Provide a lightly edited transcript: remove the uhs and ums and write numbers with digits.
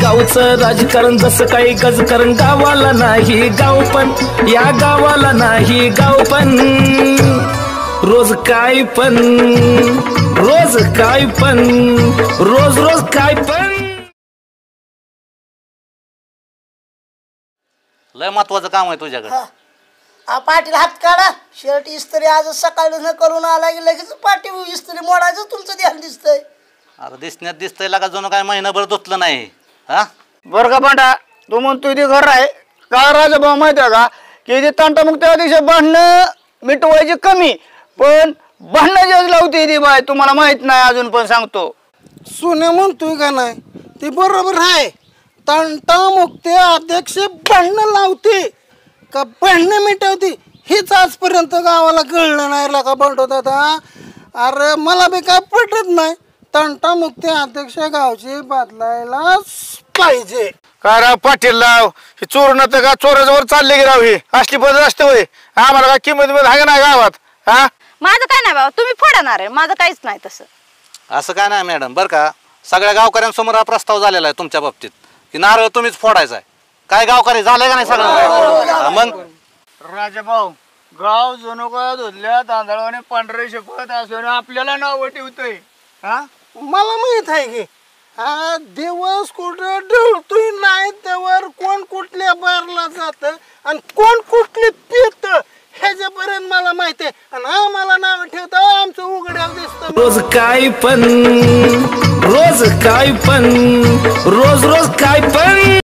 गावचं राजकारण जसं काही गजकारण गावाला नाही गाव पण या गावाला नाही गाव पण रोज काय पण रोज काय पण रोज रोज काय पण लय महत्वाचं काम आहे तुझ्याकडे। पाटील हात काढा शर्ट इस्त्री आज सकाळी न करून आला की लगेच पाठी इस्त्री मोडायचं तुमचं ध्यान दिसतंय। अरे दिसण्यात दिसतंय लागा जणू काय महिनाभर धुतलं नाही। हा बरं का पांडा तू म्हणतो इथे घर आहे का राजा भाऊ माहिती आहे का की इथे तंटामुक्त अतिशय भांडणं मिटवायची कमी पण भांडणं जास्त लावते इथे बाय तुम्हाला माहित नाही अजून पण सांगतो। सोन्या म्हणतोय का नाही ते बरोबर आहे तंटामुक्ती अध्यक्ष भांडणं लावते का भांडणं मिटवते हेच आजपर्यंत गावाला कळलं नाही लागा बंडो दादा। अरे मला बी काय पटत नाही तंटामुक्ती अध्यक्ष गावचे बदलायलाच पाहिजे। काय राव पाटील राव हे चोर नव्हतं का चोराजवळ चालले की राव ही असली पद्धत असते होय आम्हाला काय किंमत आहे ना गावात। हा माझं काय नाही बाबा तुम्ही फोडणार आहे माझं काहीच नाही तसं। असं काय नाही मॅडम बरं का सगळ्या गावकऱ्यांसमोर हा प्रस्ताव झालेला आहे तुमच्या बाबतीत की नारळ तुम्हीच फोडायचा आहे। काय गावकरी झालंय का नाही सगळं? मग राजा भाऊ गाव जणू काय धुतल्या तांदळाने पांढरे शकत असं आपल्याला नाव ठेवतोय। हा मला माहित आहे की हा दिवस कुठं ढळतोय नाही त्यावर कोण कुठल्या बारला जात आणि कोण कुठले पित ह्याच्यापर्यंत मला माहिती आहे आणि हा मला नाव ठेवतं आमचं उघड्यावर दिसतं रोज काय पण रोज काय पण रोज रोज काय पण